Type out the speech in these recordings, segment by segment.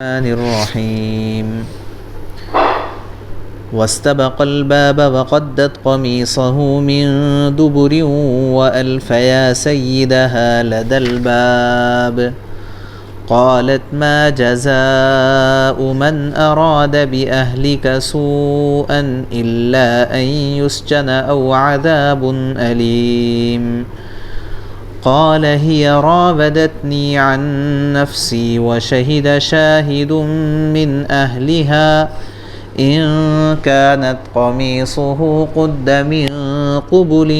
الرحمن الرحيم واستبق الباب وقدت قميصه من دبر وألف يا سيدها لدى الباب قالت ما جزاء من أراد بأهلك سوءا إلا أن يسجن أو عذاب أليم قال هي راودتني عن نفسي وشهد شاهد من أهلها إن كانت قميصه قد من قبل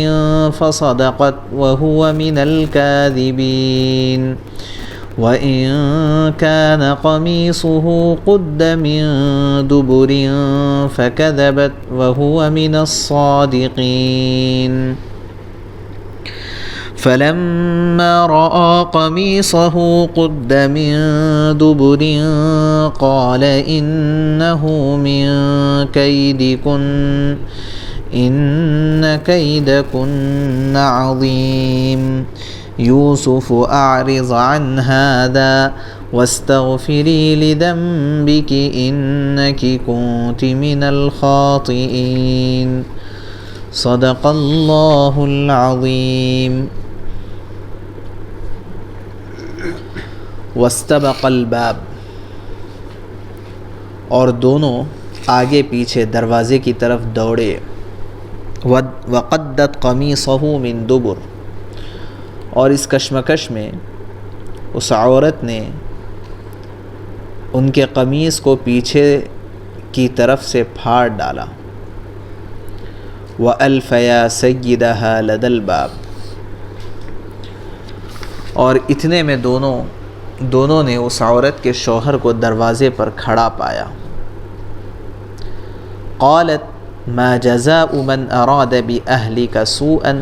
فصدقت وهو من الكاذبين وإن كان قميصه قد من دبر فكذبت وهو من الصادقين فلما رأى قميصه قد من دبر قال إنه من كيدكن إن كيدكن عظيم يوسف أعرض عن هذا واستغفري لذنبك إنك كنت من الخاطئين صدق اللہ العظیم. واستبق الباب، اور دونوں آگے پیچھے دروازے کی طرف دوڑے. وقدت قمیصہ من دبر، اور اس کشمکش میں اس عورت نے ان کے قمیص کو پیچھے کی طرف سے پھاڑ ڈالا. وَأَلْفَ يَا سَيِّدَهَا لَدَى الْبَابِ، اور اتنے میں دونوں نے اس عورت کے شوہر کو دروازے پر کھڑا پایا. قالت ما جزاء من اراد بأهلك سوءا،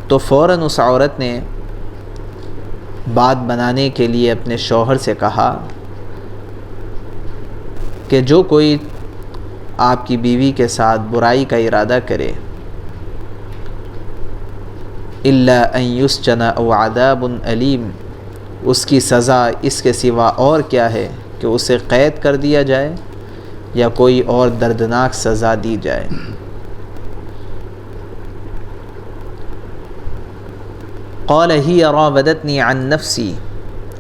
تو فوراً اس عورت نے بات بنانے کے لیے اپنے شوہر سے کہا کہ جو کوئی آپ کی بیوی کے ساتھ برائی کا ارادہ کرے، الا ان یسجن او عذاب علیم، اس کی سزا اس کے سوا اور کیا ہے کہ اسے قید کر دیا جائے یا کوئی اور دردناک سزا دی جائے. قال ہی راودتنی عن نفسی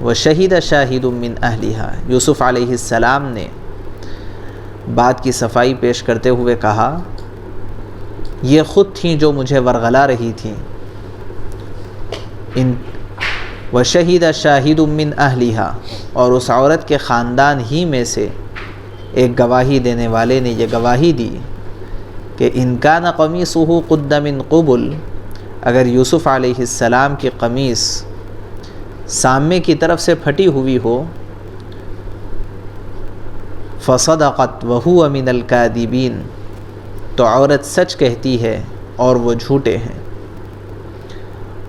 وشہد شاہد من اہلہا، یوسف علیہ السلام نے بات کی صفائی پیش کرتے ہوئے کہا یہ خود تھیں جو مجھے ورغلا رہی تھیں. وشہد شاہد من اہلہا، اور اس عورت کے خاندان ہی میں سے ایک گواہی دینے والے نے یہ گواہی دی کہ ان کان قمیصہ قد من قبل، اگر یوسف علیہ السلام کی قمیص سامنے کی طرف سے پھٹی ہوئی ہو، فصدقت وہو من الکاذبین، تو عورت سچ کہتی ہے اور وہ جھوٹے ہیں.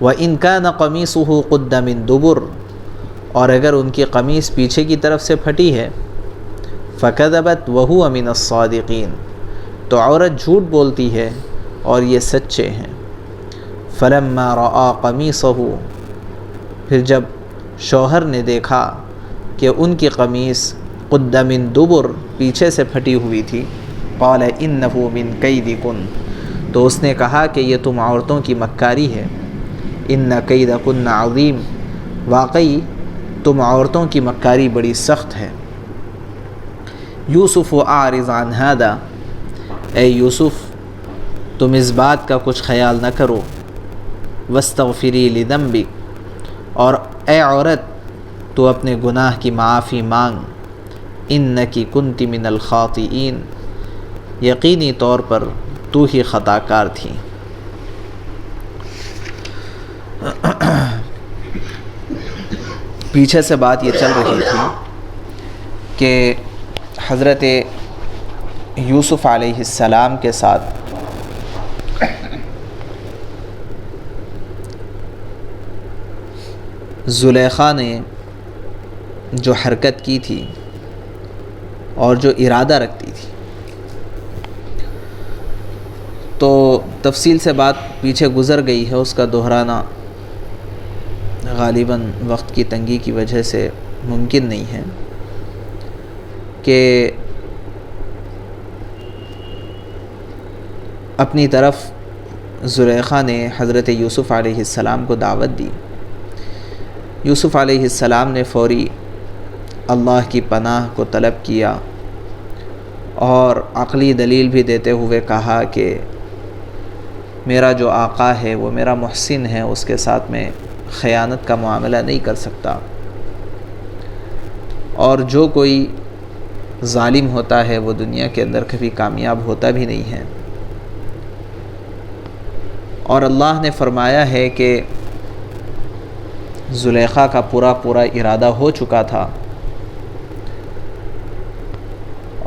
وَإِن كَانَ قَمِيصُهُ قُدَّ مِن دُبُرٍ، اور اگر ان کی قمیص پیچھے کی طرف سے پھٹی ہے، فَكَذَبَتْ وَهُوَ مِنَ الصَّادِقِينَ، تو عورت جھوٹ بولتی ہے اور یہ سچے ہیں. فَلَمَّا رَأَى قَمِيصَهُ، پھر جب شوہر نے دیکھا کہ ان کی قمیص قد من دبر، پیچھے سے پھٹی ہوئی تھی، قال انہ من کیدکن، تو اس نے کہا کہ یہ تم عورتوں کی مکاری ہے. ان کیدکن عظیم، واقعی تم عورتوں کی مکاری بڑی سخت ہے. یوسف اعرض عن ھذا، اے یوسف تم اس بات کا کچھ خیال نہ کرو. واستغفری لذنبک، اور اے عورت تو اپنے گناہ کی معافی مانگ. انکی کنت من الخاطئین، یقینی طور پر تو ہی خطا کار تھی. پیچھے سے بات یہ چل رہی تھی کہ حضرت یوسف علیہ السلام کے ساتھ زلیخا نے جو حرکت کی تھی اور جو ارادہ رکھتی تھی، تو تفصیل سے بات پیچھے گزر گئی ہے، اس کا دہرانا غالباً وقت کی تنگی کی وجہ سے ممکن نہیں ہے کہ اپنی طرف زلیخا نے حضرت یوسف علیہ السلام کو دعوت دی. یوسف علیہ السلام نے فوری اللہ کی پناہ کو طلب کیا اور عقلی دلیل بھی دیتے ہوئے کہا کہ میرا جو آقا ہے وہ میرا محسن ہے، اس کے ساتھ میں خیانت کا معاملہ نہیں کر سکتا، اور جو کوئی ظالم ہوتا ہے وہ دنیا کے اندر کبھی کامیاب ہوتا بھی نہیں ہے. اور اللہ نے فرمایا ہے کہ زلیخا کا پورا ارادہ ہو چکا تھا،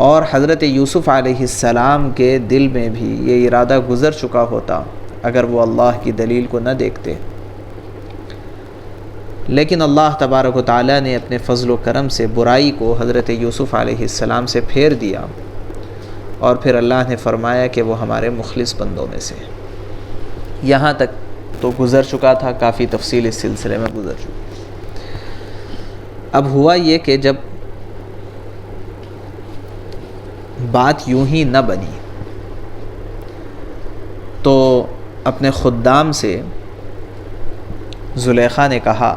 اور حضرت یوسف علیہ السلام کے دل میں بھی یہ ارادہ گزر چکا ہوتا اگر وہ اللہ کی دلیل کو نہ دیکھتے. لیکن اللہ تبارک و تعالیٰ نے اپنے فضل و کرم سے برائی کو حضرت یوسف علیہ السلام سے پھیر دیا، اور پھر اللہ نے فرمایا کہ وہ ہمارے مخلص بندوں میں سے. یہاں تک تو گزر چکا تھا، کافی تفصیل اس سلسلے میں گزر چکی. اب ہوا یہ کہ جب بات یوں ہی نہ بنی تو اپنے خدام سے زلیخا نے کہا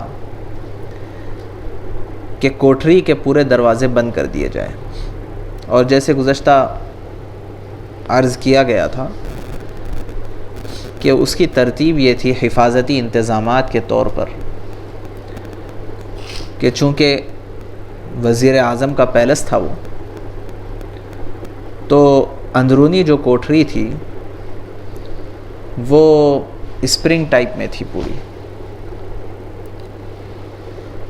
کہ کوٹری کے پورے دروازے بند کر دیے جائیں. اور جیسے گزشتہ عرض کیا گیا تھا کہ اس کی ترتیب یہ تھی حفاظتی انتظامات کے طور پر کہ چونکہ وزیر اعظم کا پیلس تھا وہ، تو اندرونی جو کوٹری تھی وہ اسپرنگ ٹائپ میں تھی پوری.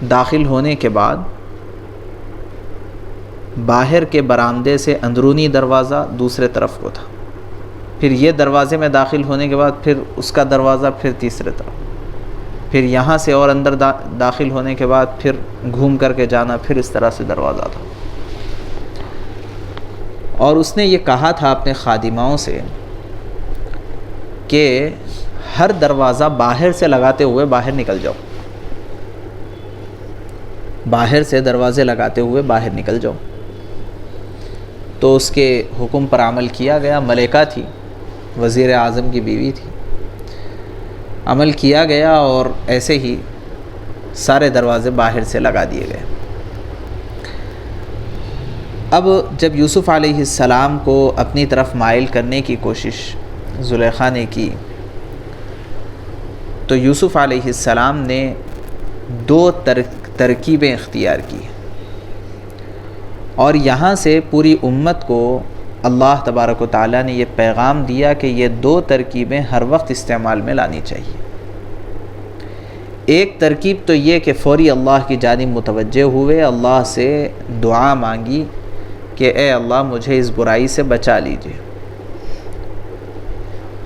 داخل ہونے کے بعد باہر کے برآمدے سے اندرونی دروازہ دوسرے طرف کو تھا، پھر یہ دروازے میں داخل ہونے کے بعد پھر اس کا دروازہ پھر تیسرے طرف، پھر یہاں سے اور اندر داخل ہونے کے بعد پھر گھوم کر کے جانا، پھر اس طرح سے دروازہ تھا. اور اس نے یہ کہا تھا اپنے خادماؤں سے کہ ہر دروازہ باہر سے لگاتے ہوئے باہر نکل جاؤ، باہر سے دروازے لگاتے ہوئے باہر نکل جاؤ. تو اس کے حکم پر عمل کیا گیا. ملکہ تھی، وزیر اعظم کی بیوی تھی. عمل کیا گیا اور ایسے ہی سارے دروازے باہر سے لگا دیے گئے. اب جب یوسف علیہ السلام کو اپنی طرف مائل کرنے کی کوشش زلیخا نے کی تو یوسف علیہ السلام نے دو ترکیبیں اختیار کی، اور یہاں سے پوری امت کو اللہ تبارک و تعالیٰ نے یہ پیغام دیا کہ یہ دو ترکیبیں ہر وقت استعمال میں لانی چاہیے. ایک ترکیب تو یہ کہ فوری اللہ کی جانب متوجہ ہوئے، اللہ سے دعا مانگی کہ اے اللہ مجھے اس برائی سے بچا لیجیے،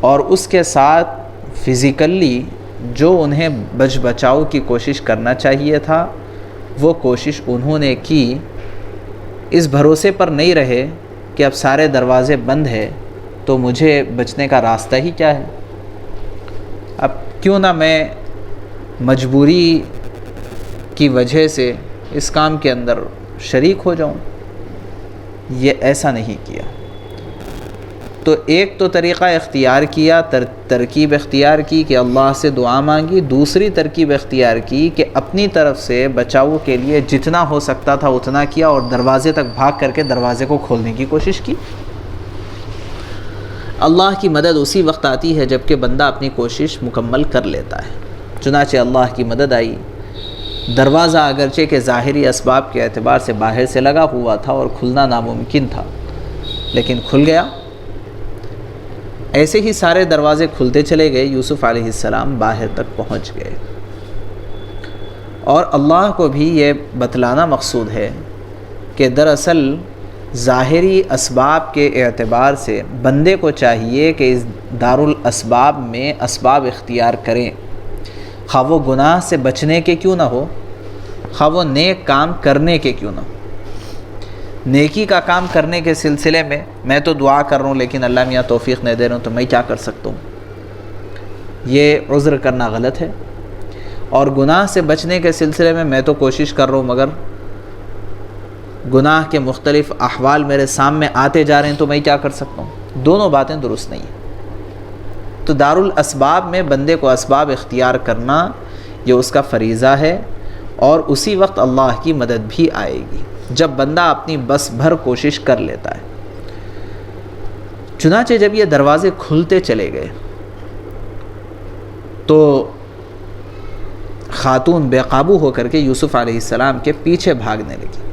اور اس کے ساتھ فزیکلی جو انہیں بچاؤ کی کوشش کرنا چاہیے تھا وہ کوشش انہوں نے کی. اس بھروسے پر نہیں رہے کہ اب سارے دروازے بند ہیں تو مجھے بچنے کا راستہ ہی کیا ہے، اب کیوں نہ میں مجبوری کی وجہ سے اس کام کے اندر شریک ہو جاؤں. یہ ایسا نہیں کیا. تو ایک تو طریقہ اختیار کیا، ترکیب اختیار کی کہ اللہ سے دعا مانگی. دوسری ترکیب اختیار کی کہ اپنی طرف سے بچاؤ کے لیے جتنا ہو سکتا تھا اتنا کیا، اور دروازے تک بھاگ کر کے دروازے کو کھولنے کی کوشش کی. اللہ کی مدد اسی وقت آتی ہے جب کہ بندہ اپنی کوشش مکمل کر لیتا ہے. چنانچہ اللہ کی مدد آئی. دروازہ اگرچہ کہ ظاہری اسباب کے اعتبار سے باہر سے لگا ہوا تھا اور کھلنا ناممکن تھا، لیکن کھل گیا. ایسے ہی سارے دروازے کھلتے چلے گئے. یوسف علیہ السلام باہر تک پہنچ گئے. اور اللہ کو بھی یہ بتلانا مقصود ہے کہ دراصل ظاہری اسباب کے اعتبار سے بندے کو چاہیے کہ اس دارالاسباب میں اسباب اختیار کریں، خواہ وہ گناہ سے بچنے کے کیوں نہ ہو، خواہ وہ نیک کام کرنے کے کیوں نہ ہو. نیکی کا کام کرنے کے سلسلے میں تو دعا کر رہا ہوں لیکن اللہ میاں توفیق نہیں دے رہا ہوں تو میں کیا کر سکتا ہوں، یہ عذر کرنا غلط ہے. اور گناہ سے بچنے کے سلسلے میں تو کوشش کر رہا ہوں مگر گناہ کے مختلف احوال میرے سامنے آتے جا رہے ہیں تو میں کیا کر سکتا ہوں؟ دونوں باتیں درست نہیں ہیں۔ تو دارالاسباب میں بندے کو اسباب اختیار کرنا یہ اس کا فریضہ ہے، اور اسی وقت اللہ کی مدد بھی آئے گی جب بندہ اپنی بس بھر کوشش کر لیتا ہے۔ چنانچہ جب یہ دروازے کھلتے چلے گئے تو خاتون بے قابو ہو کر کے یوسف علیہ السلام کے پیچھے بھاگنے لگی۔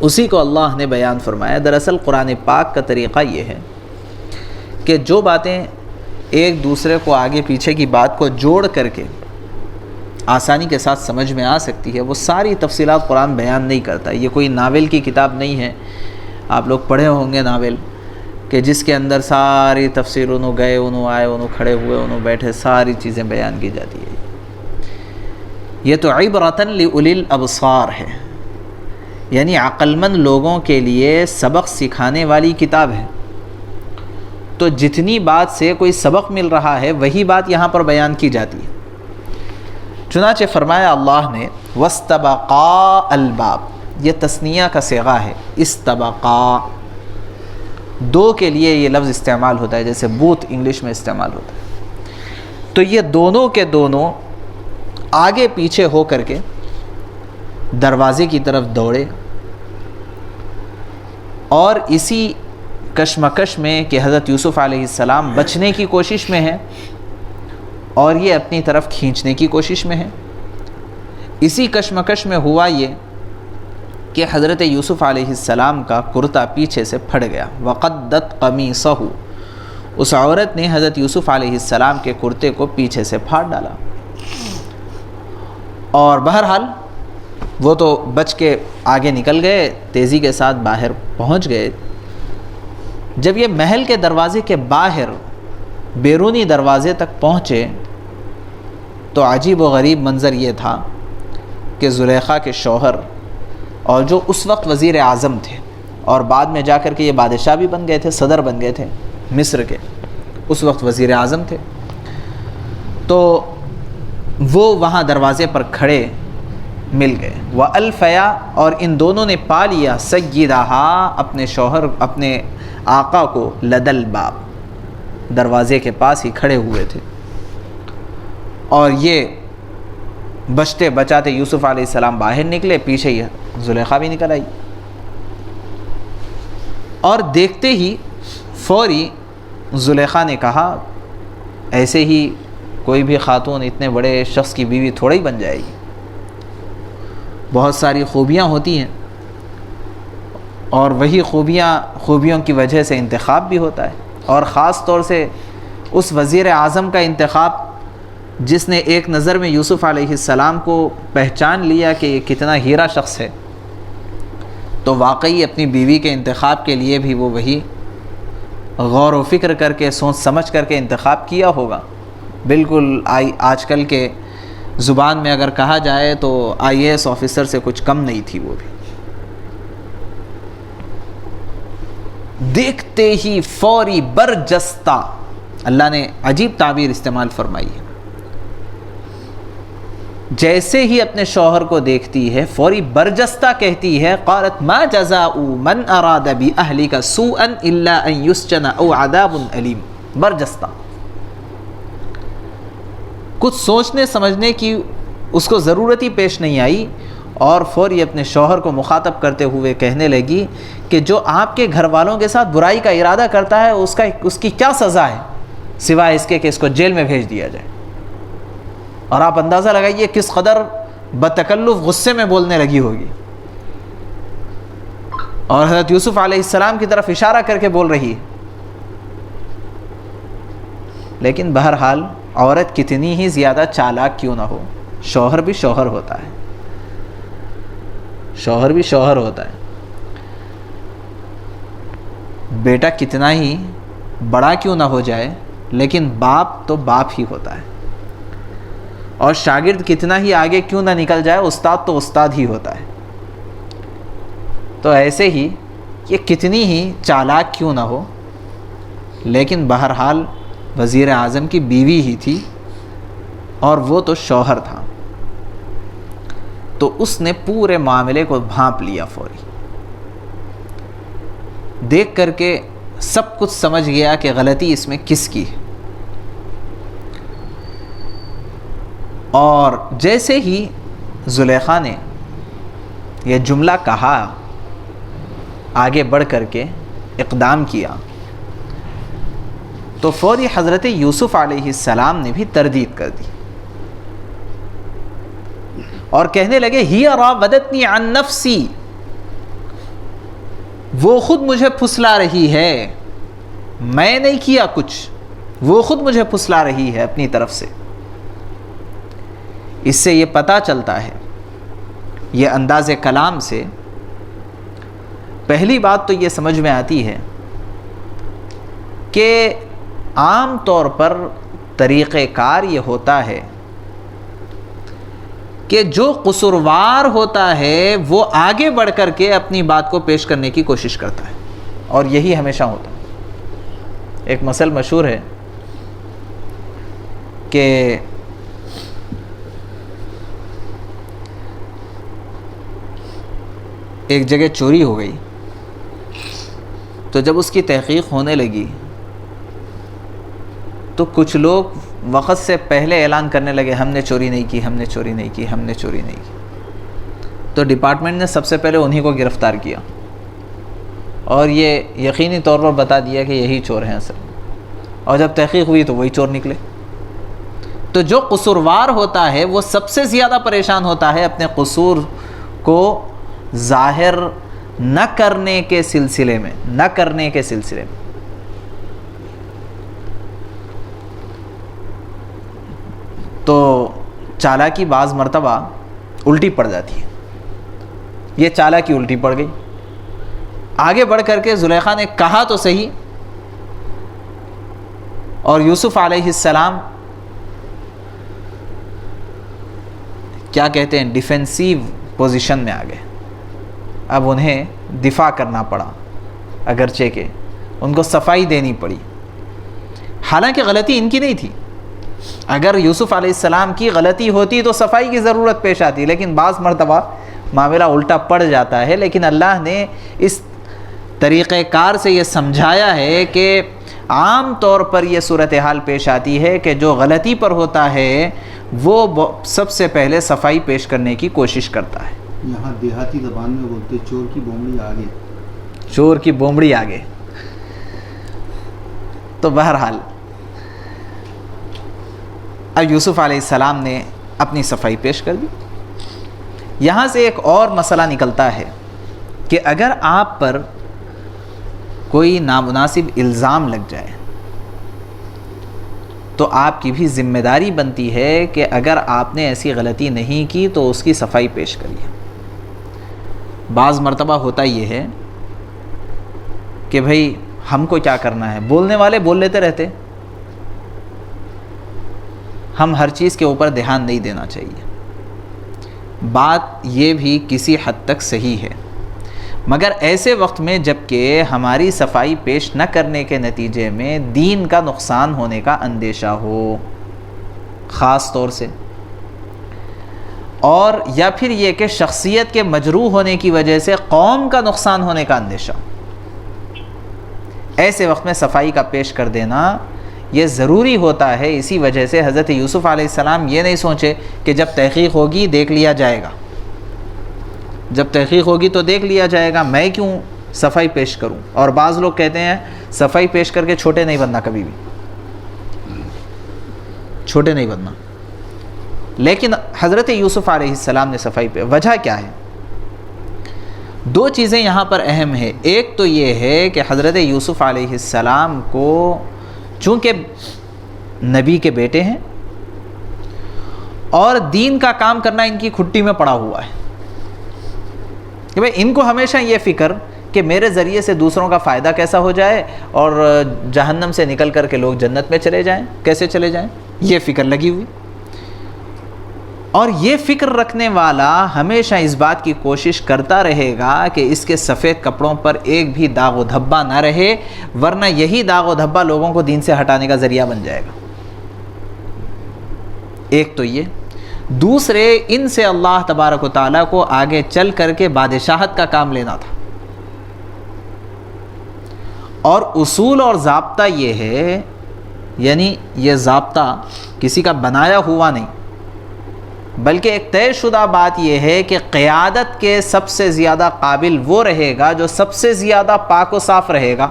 اسی کو اللہ نے بیان فرمایا۔ دراصل قرآن پاک کا طریقہ یہ ہے کہ جو باتیں ایک دوسرے کو آگے پیچھے کی بات کو جوڑ کر کے آسانی کے ساتھ سمجھ میں آ سکتی ہے، وہ ساری تفصیلات قرآن بیان نہیں کرتا۔ یہ کوئی ناول کی کتاب نہیں ہے، آپ لوگ پڑھے ہوں گے ناول، کہ جس کے اندر ساری تفسیر انہوں گئے، انہوں آئے، انہوں کھڑے ہوئے، انہوں بیٹھے، ساری چیزیں بیان کی جاتی ہے۔ یہ تو عبرۃ لأولی الابصار ہے، یعنی عقل مند لوگوں کے لیے سبق سکھانے والی کتاب ہے۔ تو جتنی بات سے کوئی سبق مل رہا ہے وہی بات یہاں پر بیان کی جاتی ہے۔ چنانچہ فرمایا اللہ نے واستبقا الباب، یہ تثنیہ کا صیغہ ہے، استبقا، دو کے لیے یہ لفظ استعمال ہوتا ہے، جیسے بوت انگلش میں استعمال ہوتا ہے۔ تو یہ دونوں کے دونوں آگے پیچھے ہو کر کے دروازے کی طرف دوڑے، اور اسی کشمکش میں کہ حضرت یوسف علیہ السلام بچنے کی کوشش میں ہیں اور یہ اپنی طرف کھینچنے کی کوشش میں ہیں، اسی کشمکش میں ہوا یہ کہ حضرت یوسف علیہ السلام کا کرتا پیچھے سے پھٹ گیا۔ وقدت قمیصہ، اس عورت نے حضرت یوسف علیہ السلام کے کرتے کو پیچھے سے پھاڑ ڈالا، اور بہرحال وہ تو بچ کے آگے نکل گئے، تیزی کے ساتھ باہر پہنچ گئے۔ جب یہ محل کے دروازے کے باہر بیرونی دروازے تک پہنچے تو عجیب و غریب منظر یہ تھا کہ زلیخا کے شوہر، اور جو اس وقت وزیر اعظم تھے اور بعد میں جا کر کے یہ بادشاہ بھی بن گئے تھے، صدر بن گئے تھے مصر کے، اس وقت وزیر اعظم تھے، تو وہ وہاں دروازے پر کھڑے مل گئے۔ وَأَلْفَيَا، اور ان دونوں نے پا لیا سیدہا، اپنے شوہر، اپنے آقا کو، لدى الباب، دروازے کے پاس ہی کھڑے ہوئے تھے، اور یہ بچتے بچاتے یوسف علیہ السلام باہر نکلے، پیچھے یہ زلیخا بھی نکل آئی، اور دیکھتے ہی فوری زلیخا نے کہا ایسے ہی کوئی بھی خاتون اتنے بڑے شخص کی بیوی تھوڑا ہی بن جائے گی، بہت ساری خوبیاں ہوتی ہیں، اور وہی خوبیوں کی وجہ سے انتخاب بھی ہوتا ہے، اور خاص طور سے اس وزیر اعظم کا انتخاب جس نے ایک نظر میں یوسف علیہ السلام کو پہچان لیا کہ یہ کتنا ہیرا شخص ہے، تو واقعی اپنی بیوی کے انتخاب کے لیے بھی وہ وہی غور و فکر کر کے، سوچ سمجھ کر کے انتخاب کیا ہوگا۔ بالکل آج کل کے زبان میں اگر کہا جائے تو IAS آفیسر سے کچھ کم نہیں تھی وہ بھی۔ دیکھتے ہی فوری برجستہ، اللہ نے عجیب تعبیر استعمال فرمائی ہے، جیسے ہی اپنے شوہر کو دیکھتی ہے فوری برجستہ کہتی ہے، قالت ما جزاء من اراد باہلک سوءا الا ان یسجن او عذاب الیم۔ برجستہ، کچھ سوچنے سمجھنے کی اس کو ضرورت ہی پیش نہیں آئی، اور فوری اپنے شوہر کو مخاطب کرتے ہوئے کہنے لگی کہ جو آپ کے گھر والوں کے ساتھ برائی کا ارادہ کرتا ہے اس کی کیا سزا ہے سوائے اس کے کہ اس کو جیل میں بھیج دیا جائے۔ اور آپ اندازہ لگائیے کس قدر بتکلف غصے میں بولنے لگی ہوگی، اور حضرت یوسف علیہ السلام کی طرف اشارہ کر کے بول رہی ہے۔ لیکن بہرحال عورت کتنی ہی زیادہ چالاک کیوں نہ ہو، شوہر بھی شوہر ہوتا ہے، شوہر بھی شوہر ہوتا ہے، بیٹا کتنا ہی بڑا کیوں نہ ہو جائے لیکن باپ تو باپ ہی ہوتا ہے، اور شاگرد کتنا ہی آگے کیوں نہ نکل جائے استاد تو استاد ہی ہوتا ہے۔ تو ایسے ہی یہ کتنی ہی چالاک کیوں نہ ہو لیکن بہرحال وزیر اعظم کی بیوی ہی تھی، اور وہ تو شوہر تھا، تو اس نے پورے معاملے کو بھانپ لیا فوری۔ دیکھ کر کے سب کچھ سمجھ گیا کہ غلطی اس میں کس کی ہے. اور جیسے ہی زلیخا نے یہ جملہ کہا، آگے بڑھ کر کے اقدام کیا، تو فوری حضرت یوسف علیہ السلام نے بھی تردید کر دی اور کہنے لگے ہی راودتنی عن نفسی، وہ خود مجھے پھسلا رہی ہے، میں نہیں کیا کچھ، وہ خود مجھے پھسلا رہی ہے اپنی طرف سے. اس سے یہ پتہ چلتا ہے، یہ انداز کلام سے پہلی بات تو یہ سمجھ میں آتی ہے کہ عام طور پر طریقہ کار یہ ہوتا ہے کہ جو قصوروار ہوتا ہے وہ آگے بڑھ کر کے اپنی بات کو پیش کرنے کی کوشش کرتا ہے، اور یہی ہمیشہ ہوتا ہے. ایک مثل مشہور ہے کہ ایک جگہ چوری ہو گئی، تو جب اس کی تحقیق ہونے لگی تو کچھ لوگ وقت سے پہلے اعلان کرنے لگے ہم نے چوری نہیں کی، ہم نے چوری نہیں کی، ہم نے چوری نہیں کی. تو ڈپارٹمنٹ نے سب سے پہلے انہی کو گرفتار کیا اور یہ یقینی طور پر بتا دیا کہ یہی چور ہیں اصل، اور جب تحقیق ہوئی تو وہی چور نکلے. تو جو قصوروار ہوتا ہے وہ سب سے زیادہ پریشان ہوتا ہے اپنے قصور کو ظاہر نہ کرنے کے سلسلے میں، تو چالاکی بعض مرتبہ الٹی پڑ جاتی ہے. یہ چالاکی الٹی پڑ گئی. آگے بڑھ کر کے زلیخا نے کہا تو صحیح، اور یوسف علیہ السلام کیا کہتے ہیں ڈیفینسیو پوزیشن میں آ گئے. اب انہیں دفاع کرنا پڑا، اگرچہ کہ ان کو صفائی دینی پڑی. حالانکہ غلطی ان کی نہیں تھی، اگر یوسف علیہ السلام کی غلطی ہوتی تو صفائی کی ضرورت پیش آتی، لیکن بعض مرتبہ معاملہ الٹا پڑ جاتا ہے. لیکن اللہ نے اس طریقہ کار سے یہ سمجھایا ہے کہ عام طور پر یہ صورتحال پیش آتی ہے کہ جو غلطی پر ہوتا ہے وہ سب سے پہلے صفائی پیش کرنے کی کوشش کرتا ہے. یہاں دیہاتی زبان میں بولتے چور کی بومڑی آگے، چور کی بومڑی آگے. تو بہرحال اب یوسف علیہ السلام نے اپنی صفائی پیش کر دی. یہاں سے ایک اور مسئلہ نکلتا ہے کہ اگر آپ پر کوئی نامناسب الزام لگ جائے تو آپ کی بھی ذمہ داری بنتی ہے کہ اگر آپ نے ایسی غلطی نہیں کی تو اس کی صفائی پیش کریے. بعض مرتبہ ہوتا یہ ہے کہ بھئی ہم کو کیا کرنا ہے، بولنے والے بول لیتے رہتے، ہم ہر چیز کے اوپر دھیان نہیں دینا چاہیے. بات یہ بھی کسی حد تک صحیح ہے، مگر ایسے وقت میں جب کہ ہماری صفائی پیش نہ کرنے کے نتیجے میں دین کا نقصان ہونے کا اندیشہ ہو خاص طور سے، اور یا پھر یہ کہ شخصیت کے مجروح ہونے کی وجہ سے قوم کا نقصان ہونے کا اندیشہ، ایسے وقت میں صفائی کا پیش کر دینا یہ ضروری ہوتا ہے. اسی وجہ سے حضرت یوسف علیہ السلام یہ نہیں سوچے کہ جب تحقیق ہوگی دیکھ لیا جائے گا، جب تحقیق ہوگی تو دیکھ لیا جائے گا، میں کیوں صفائی پیش کروں. اور بعض لوگ کہتے ہیں صفائی پیش کر کے چھوٹے نہیں بننا، کبھی بھی چھوٹے نہیں بننا. لیکن حضرت یوسف علیہ السلام نے صفائی پہ، وجہ کیا ہے؟ دو چیزیں یہاں پر اہم ہے. ایک تو یہ ہے کہ حضرت یوسف علیہ السلام کو چونکہ نبی کے بیٹے ہیں اور دین کا کام کرنا ان کی کھٹی میں پڑا ہوا ہے کہ بھئی ان کو ہمیشہ یہ فکر کہ میرے ذریعے سے دوسروں کا فائدہ کیسا ہو جائے اور جہنم سے نکل کر کے لوگ جنت میں چلے جائیں، کیسے چلے جائیں، یہ فکر لگی ہوئی. اور یہ فکر رکھنے والا ہمیشہ اس بات کی کوشش کرتا رہے گا کہ اس کے سفید کپڑوں پر ایک بھی داغ و دھبا نہ رہے، ورنہ یہی داغ و دھبا لوگوں کو دین سے ہٹانے کا ذریعہ بن جائے گا. ایک تو یہ. دوسرے، ان سے اللہ تبارک و تعالیٰ کو آگے چل کر کے بادشاہت کا کام لینا تھا. اور اصول اور ضابطہ یہ ہے، یعنی یہ ضابطہ کسی کا بنایا ہوا نہیں، بلکہ ایک طے شدہ بات یہ ہے کہ قیادت کے سب سے زیادہ قابل وہ رہے گا جو سب سے زیادہ پاک و صاف رہے گا،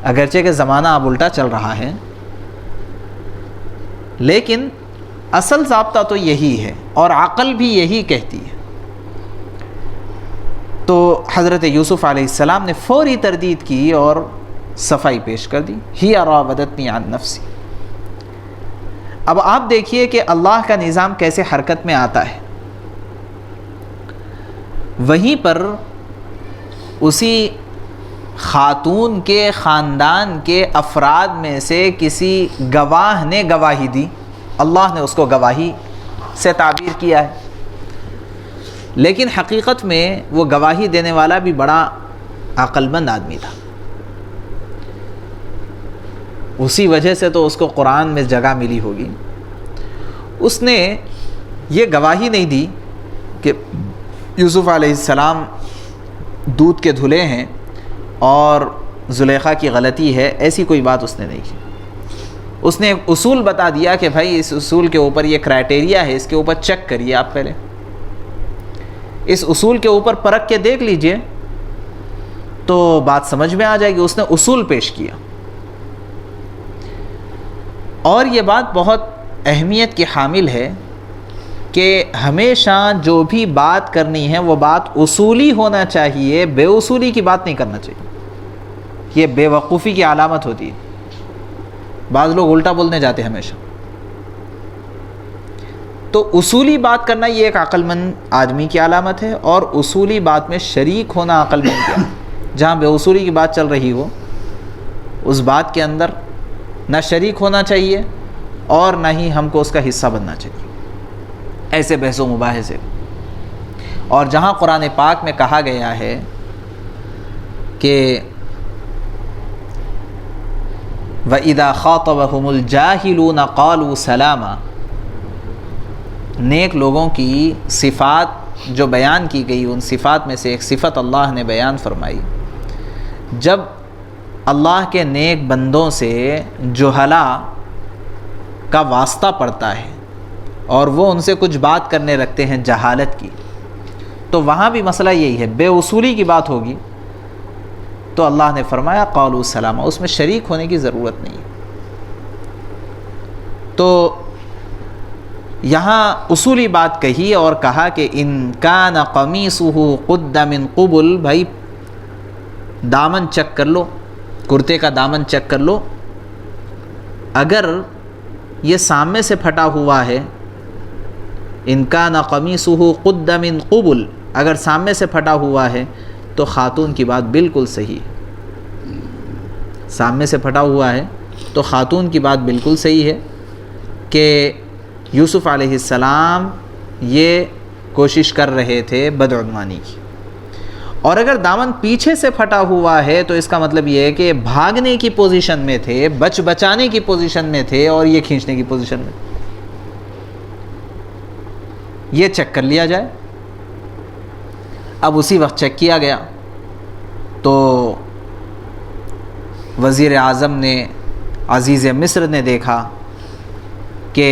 اگرچہ کہ زمانہ اب الٹا چل رہا ہے، لیکن اصل ضابطہ تو یہی ہے اور عقل بھی یہی کہتی ہے۔ تو حضرت یوسف علیہ السلام نے فوری تردید کی اور صفائی پیش کر دی، ہی راودتنی عن نفسی۔ اب آپ دیکھیے کہ اللہ کا نظام کیسے حرکت میں آتا ہے۔ وہیں پر اسی خاتون کے خاندان کے افراد میں سے کسی گواہ نے گواہی دی، اللہ نے اس کو گواہی سے تعبیر کیا ہے، لیکن حقیقت میں وہ گواہی دینے والا بھی بڑا عقل مند آدمی تھا، اسی وجہ سے تو اس کو قرآن میں جگہ ملی ہوگی۔ اس نے یہ گواہی نہیں دی کہ یوسف علیہ السلام دودھ کے دھلے ہیں اور زلیخا کی غلطی ہے، ایسی کوئی بات اس نے نہیں کی۔ اس نے ایک اصول بتا دیا کہ بھائی اس اصول کے اوپر یہ کرائٹیریا ہے، اس کے اوپر چیک کریے، آپ پہلے اس اصول کے اوپر پرکھ کے دیکھ لیجئے تو بات سمجھ میں آ جائے گی۔ اس نے اصول پیش کیا، اور یہ بات بہت اہمیت کی حامل ہے کہ ہمیشہ جو بھی بات کرنی ہے وہ بات اصولی ہونا چاہیے، بے اصولی کی بات نہیں کرنا چاہیے، یہ بے وقوفی کی علامت ہوتی ہے۔ بعض لوگ الٹا بولنے جاتے ہیں ہمیشہ۔ تو اصولی بات کرنا یہ ایک عقل مند آدمی کی علامت ہے، اور اصولی بات میں شریک ہونا عقل مند کیا ہے۔ جہاں بے اصولی کی بات چل رہی ہو اس بات کے اندر نہ شریک ہونا چاہیے اور نہ ہی ہم کو اس کا حصہ بننا چاہیے، ایسے بحث و مباحثے۔ اور جہاں قرآن پاک میں کہا گیا ہے کہ وَإِذَا خَاطَبَهُمُ الْجَاهِلُونَ قَالُوا سَلَامًا، نیک لوگوں کی صفات جو بیان کی گئی، ان صفات میں سے ایک صفت اللہ نے بیان فرمائی، جب اللہ کے نیک بندوں سے جہلا کا واسطہ پڑتا ہے اور وہ ان سے کچھ بات کرنے رکھتے ہیں جہالت کی، تو وہاں بھی مسئلہ یہی ہے، بے اصولی کی بات ہوگی تو اللہ نے فرمایا قالوا سلاما، اس میں شریک ہونے کی ضرورت نہیں ہے۔ تو یہاں اصولی بات کہی اور کہا کہ ان کان قمیصہ قد من قبل، بھائی دامن چیک کر لو، کرتے کا دامن چیک کر لو، اگر یہ سامنے سے پھٹا ہوا ہے، ان کان قمیصہ قد من قبل، اگر سامنے سے پھٹا ہوا ہے تو خاتون کی بات بالکل صحیح ہے، سامنے سے پھٹا ہوا ہے تو خاتون کی بات بالکل صحیح ہے کہ یوسف علیہ السلام یہ کوشش کر رہے تھے بدعنوانی کی، اور اگر دامن پیچھے سے پھٹا ہوا ہے تو اس کا مطلب یہ ہے کہ بھاگنے کی پوزیشن میں تھے، بچانے کی پوزیشن میں تھے اور یہ کھینچنے کی پوزیشن میں، یہ چیک کر لیا جائے۔ اب اسی وقت چیک کیا گیا تو وزیر اعظم نے، عزیز مصر نے دیکھا کہ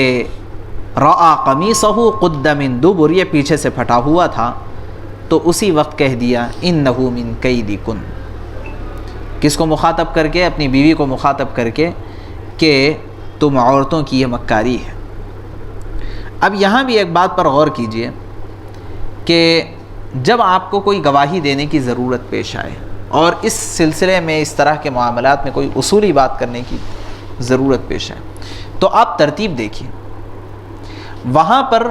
رأى قمیصہ قد من دبر، یہ پیچھے سے پھٹا ہوا تھا، تو اسی وقت کہہ دیا انہ من کیدکن، کس کو مخاطب کر کے؟ اپنی بیوی کو مخاطب کر کے کہ تم عورتوں کی یہ مکاری ہے۔ اب یہاں بھی ایک بات پر غور کیجئے کہ جب آپ کو کوئی گواہی دینے کی ضرورت پیش آئے اور اس سلسلے میں اس طرح کے معاملات میں کوئی اصولی بات کرنے کی ضرورت پیش آئے تو آپ ترتیب دیکھیے، وہاں پر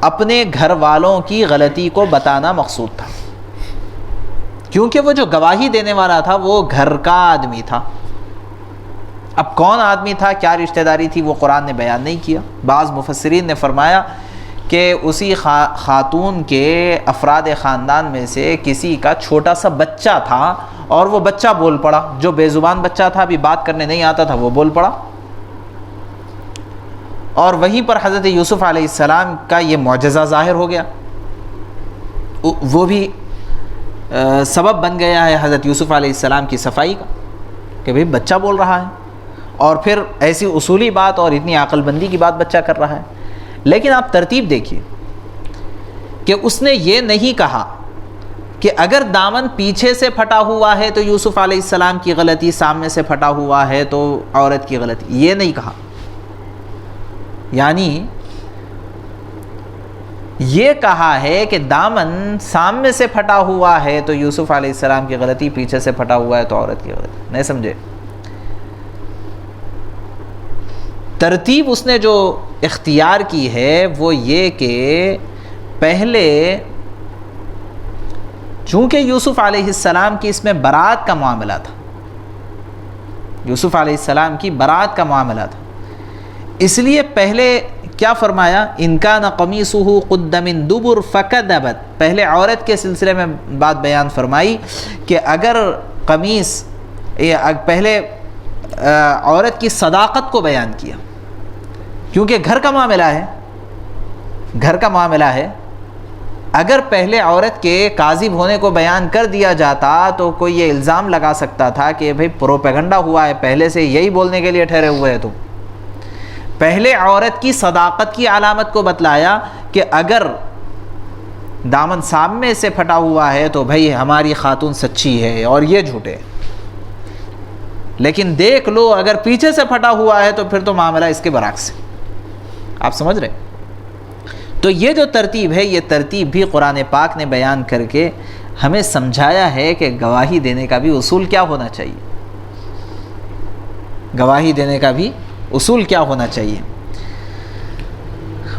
اپنے گھر والوں کی غلطی کو بتانا مقصود تھا، کیونکہ وہ جو گواہی دینے والا تھا وہ گھر کا آدمی تھا۔ اب کون آدمی تھا، کیا رشتہ داری تھی، وہ قرآن نے بیان نہیں کیا۔ بعض مفسرین نے فرمایا کہ اسی خاتون کے افراد خاندان میں سے کسی کا چھوٹا سا بچہ تھا اور وہ بچہ بول پڑا، جو بے زبان بچہ تھا، ابھی بات کرنے نہیں آتا تھا، وہ بول پڑا، اور وہیں پر حضرت یوسف علیہ السلام کا یہ معجزہ ظاہر ہو گیا۔ وہ بھی سبب بن گیا ہے حضرت یوسف علیہ السلام کی صفائی کا کہ بھئی بچہ بول رہا ہے، اور پھر ایسی اصولی بات اور اتنی عقل بندی کی بات بچہ کر رہا ہے۔ لیکن آپ ترتیب دیکھیے کہ اس نے یہ نہیں کہا کہ اگر دامن پیچھے سے پھٹا ہوا ہے تو یوسف علیہ السلام کی غلطی، سامنے سے پھٹا ہوا ہے تو عورت کی غلطی، یہ نہیں کہا۔ یعنی یہ کہا ہے کہ دامن سامنے سے پھٹا ہوا ہے تو یوسف علیہ السلام کی غلطی، پیچھے سے پھٹا ہوا ہے تو عورت کی غلطی۔ نہیں سمجھے؟ ترتیب اس نے جو اختیار کی ہے وہ یہ کہ پہلے چونکہ یوسف علیہ السلام کی اس میں برات کا معاملہ تھا، یوسف علیہ السلام کی برات کا معاملہ تھا، اس لیے پہلے کیا فرمایا؟ ان کان قمیصہ قد من دبر فکذبت، پہلے عورت کے سلسلے میں بات بیان فرمائی کہ اگر قمیص، پہلے عورت کی صداقت کو بیان کیا، کیونکہ گھر کا معاملہ ہے، گھر کا معاملہ ہے۔ اگر پہلے عورت کے کاذب ہونے کو بیان کر دیا جاتا تو کوئی یہ الزام لگا سکتا تھا کہ بھئی پروپیگنڈا ہوا ہے، پہلے سے یہی بولنے کے لیے ٹھہرے ہوئے ہیں تم۔ پہلے عورت کی صداقت کی علامت کو بتلایا کہ اگر دامن سامنے سے پھٹا ہوا ہے تو بھئی ہماری خاتون سچی ہے اور یہ جھوٹے، لیکن دیکھ لو اگر پیچھے سے پھٹا ہوا ہے تو پھر تو معاملہ اس کے برعکس ہے۔ آپ سمجھ رہے؟ تو یہ جو ترتیب ہے، یہ ترتیب بھی قرآن پاک نے بیان کر کے ہمیں سمجھایا ہے کہ گواہی دینے کا بھی اصول کیا ہونا چاہیے، گواہی دینے کا بھی اصول کیا ہونا چاہیے۔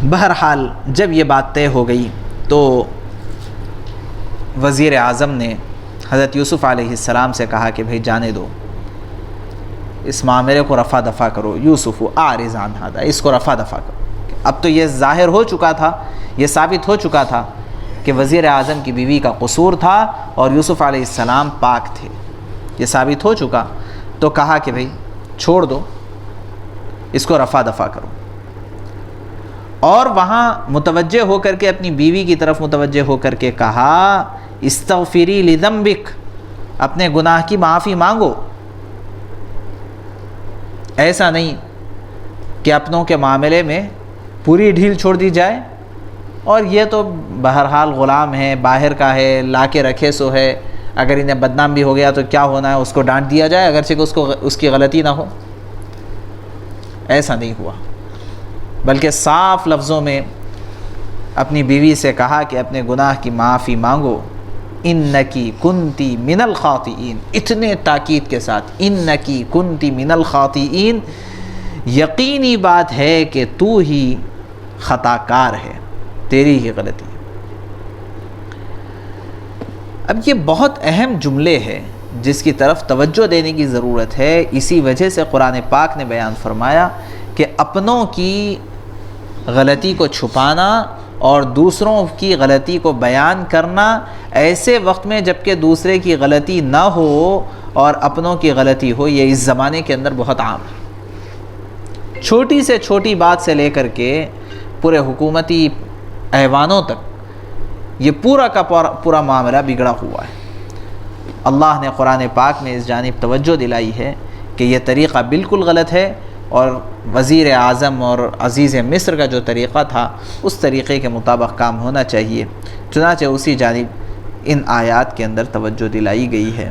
بہرحال جب یہ بات طے ہو گئی تو وزیر اعظم نے حضرت یوسف علیہ السلام سے کہا کہ بھئی جانے دو، اس معاملے کو رفع دفع کرو، یوسف اعرض عن ھذا، اس کو رفع دفع کرو۔ اب تو یہ ظاہر ہو چکا تھا، یہ ثابت ہو چکا تھا کہ وزیر اعظم کی بیوی کا قصور تھا اور یوسف علیہ السلام پاک تھے، یہ ثابت ہو چکا۔ تو کہا کہ بھئی چھوڑ دو، اس کو رفع دفع کرو، اور وہاں متوجہ ہو کر کے اپنی بیوی کی طرف متوجہ ہو کر کے کہا استغفری لذنبک، اپنے گناہ کی معافی مانگو۔ ایسا نہیں کہ اپنوں کے معاملے میں پوری ڈھیل چھوڑ دی جائے، اور یہ تو بہرحال غلام ہے، باہر کا ہے، لا کے رکھے سو ہے، اگر انہیں بدنام بھی ہو گیا تو کیا ہونا ہے، اس کو ڈانٹ دیا جائے اگرچہ کہ اس کی غلطی نہ ہو۔ ایسا نہیں ہوا، بلکہ صاف لفظوں میں اپنی بیوی سے کہا کہ اپنے گناہ کی معافی مانگو، انکی کنتی من الخاطئین، اتنے تاکید کے ساتھ، انکی کنتی من الخاطئین، یقینی بات ہے کہ تو ہی خطا کار ہے، تیری ہی غلطی ہے۔ اب یہ بہت اہم جملے ہیں جس کی طرف توجہ دینے کی ضرورت ہے، اسی وجہ سے قرآن پاک نے بیان فرمایا کہ اپنوں کی غلطی کو چھپانا اور دوسروں کی غلطی کو بیان کرنا ایسے وقت میں جب کہ دوسرے کی غلطی نہ ہو اور اپنوں کی غلطی ہو، یہ اس زمانے کے اندر بہت عام ہے۔ چھوٹی سے چھوٹی بات سے لے کر کے پورے حکومتی ایوانوں تک یہ پورا کا پورا معاملہ بگڑا ہوا ہے۔ اللہ نے قرآن پاک میں اس جانب توجہ دلائی ہے کہ یہ طریقہ بالکل غلط ہے، اور وزیر اعظم اور عزیز مصر کا جو طریقہ تھا اس طریقے کے مطابق کام ہونا چاہیے، چنانچہ اسی جانب ان آیات کے اندر توجہ دلائی گئی ہے۔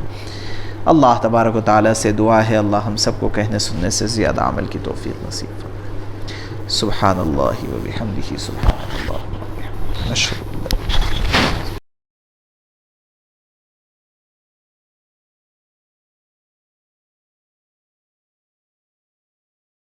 اللہ تبارک و تعالیٰ سے دعا ہے اللہ ہم سب کو کہنے سننے سے زیادہ عمل کی توفیق نصیب فرمائے۔ سبحان اللہ و بحمدہ، سبحان اللہ و بحمدہ، نشہد